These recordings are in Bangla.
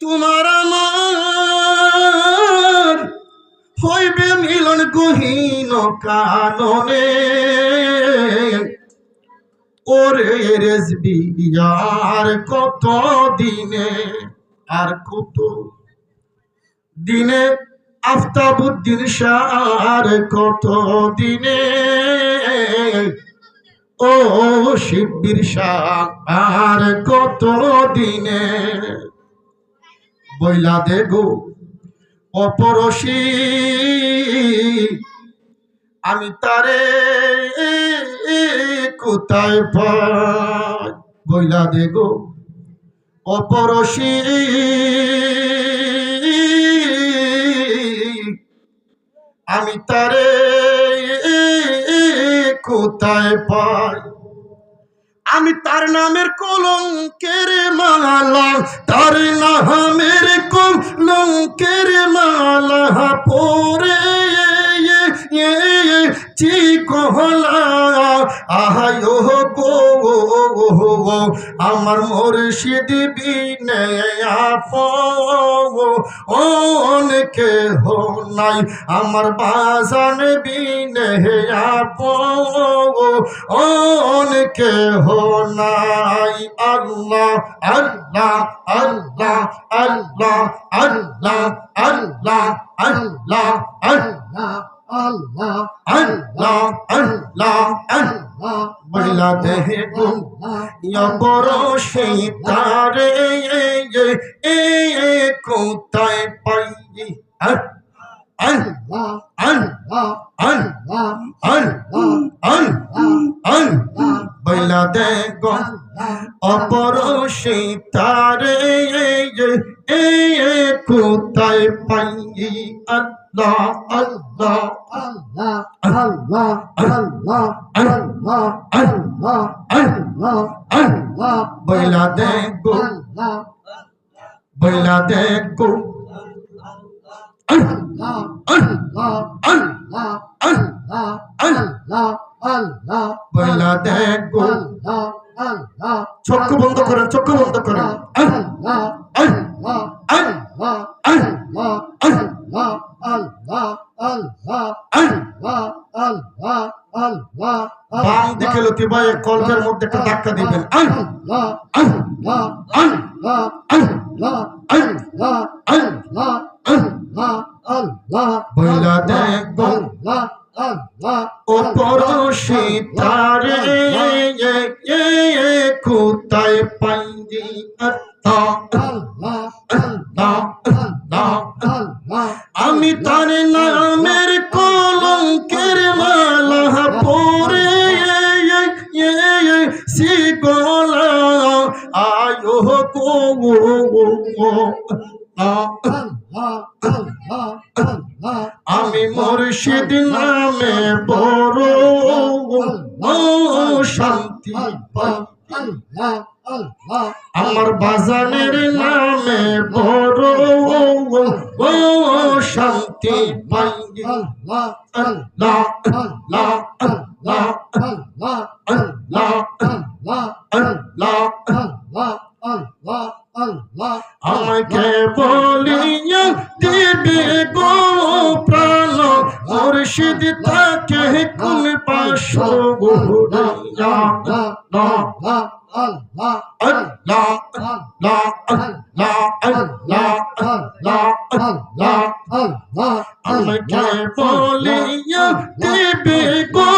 তোমার আমার হইবে মিলন গহীন কাননে ওরে রেজবি আর কত দিনে আর কত দিনে আফতাবুদ্দিন শাহ আর কত দিনে ও শিববীর শাহ আর কত দিনে বইলা দে গো অপরশী আমি তারে কোথায় পাই বইলা দে গো অপরশী আমি তারে কোথায় পাই আমি তার নামের কলঙ্কের মালা তার নামের কলঙ্কের মালা পরে চিকহলা আহায় গো আমার মুর্শিদ বিনে আপন কেহ নাই আমার বাজান বিনে আপন কেহ নাই আল্লাহ আল্লাহ আল্লাহ আল্লাহ আল্লাহ আল্লাহ আল্লাহ আল্লাহ আল্লাহ আল্লাহ আল্লাহ আল্লাহ বইলা দেহে গো বড় সেই তারে কোথায় পাই আল্লাহ আল্লাহ আল্লাহ আল্লাহ আল্লাহ বইলা দে গো অপর সেই তারে কোথায় পাই আল্লাহ আল্লাহ আল্লাহ আল্লাহ আল্লাহ আল্লাহ আল্লাহ আল্লাহ আল্লাহ বইলা দে গো বইলা দে গো আল্লাহ আল্লাহ আল্লাহ আল্লাহ আল্লাহ আল্লাহ বইলা দে গো আল্লাহ চক্ষু বন্ধ করেন চক্ষু বন্ধ করেন আল্লাহ আল্লাহ আল্লাহ আল্লাহ আল্লাহ আল্লাহ আল্লাহ আল্লাহ আল্লাহ আল্লাহ বাম দিকে লতিবায়ে কলবের মধ্যে একটা ধাক্কা দিবেন আল্লাহ আল্লাহ আল্লাহ আল্লাহ আল্লাহ আল্লাহ আল্লাহ আল্লাহ বইলা দে গো আল্লাহ ওপর সীতারে কোথায় পাই আল্লাহ আল্লাহ আল্লাহ আল্লাহ আমি তার নামের কলঙ্কের মালা পরে শিকলা আয়ো গো আমি মুর্শিদ নামে বড় শান্তি পাই আমার বাজানের নামে বড় শান্তি পাই আল্লাহ আল্লাহ আল্লাহ আল্লাহ আল্লাহ আল্লাহ আল্লাহ আল্লাহ আল্লাহ আল্লাহ আমাকে বলিয়া দিবে গো প্রাণ মুর্শিদ তাকে কোন পাশো গুড়িয়া আল্লাহ আল্লাহ আল্লাহ আল্লাহ আল্লাহ আল্লাহ আল্লাহ আল্লাহ আল্লাহ আমাকে বলিয়া দিবে গো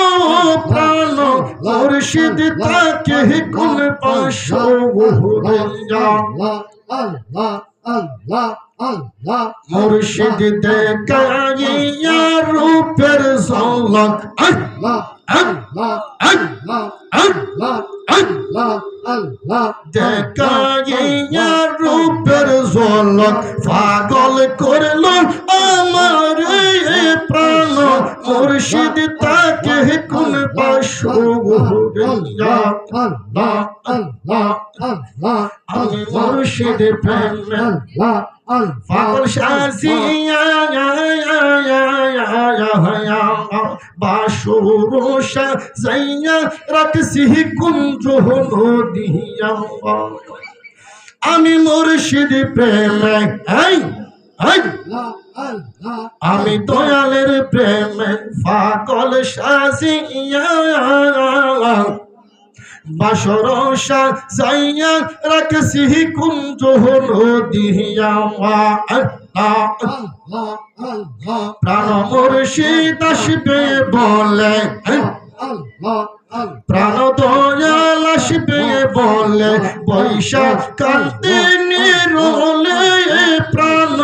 প্রাণ মুর্শিদ তাকে কোন পাশো গুড়িয়া আল্লাহ আল্লাহ আল্লাহ মুর্শিদ দেখাইয়া রূপের ঝলক আল্লাহ আল্লাহ আল্লাহ আল্লাহ আল্লাহ আল্লাহ দেখাইয়া রূপের ঝলক পাগল করল আমার প্রাণ মুর্শিদ তাকে কোন পাশো গুড়িয়া আল্লাহ আল্লাহ আল্লাহ আমি মুর্শিদ প্রেম আল্লাহ পাগল শাসিয়া বাসুরোষা যাইয়া রাখছি কুঞ্জ নদিয়া আমি মুর্শিদ প্রেমে আমি দয়ালের প্রেমে পাগল সাজিয়া বাসরসা যাইয়া রাখছি কুঞ্জ নদিয়া প্রাণ মুর্শিদ আসবে বলে প্রাণ দয়াল আসবে বলে বৈশাখ কান্তি নিরলে প্রাণ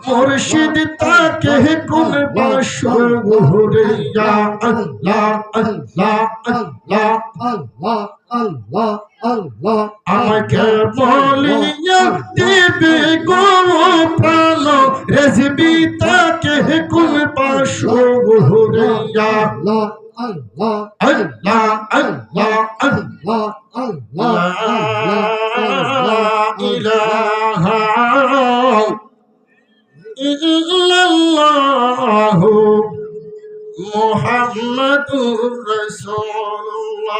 মুর্শিদ তাকে কোন বাসরে ইয়া আল্লাহ আল্লাহ আল্লাহ আল্লাহ আল্লাহ আল্লাহ আমাকে বলিয়া দিবে গো প্রাণ রেজবি তাকে কোন বাসরে ইয়া আল্লাহ Allah, Allah, Allah, Allah, Allah, Allah, ilaha illallah Muhammadur Rasulullah.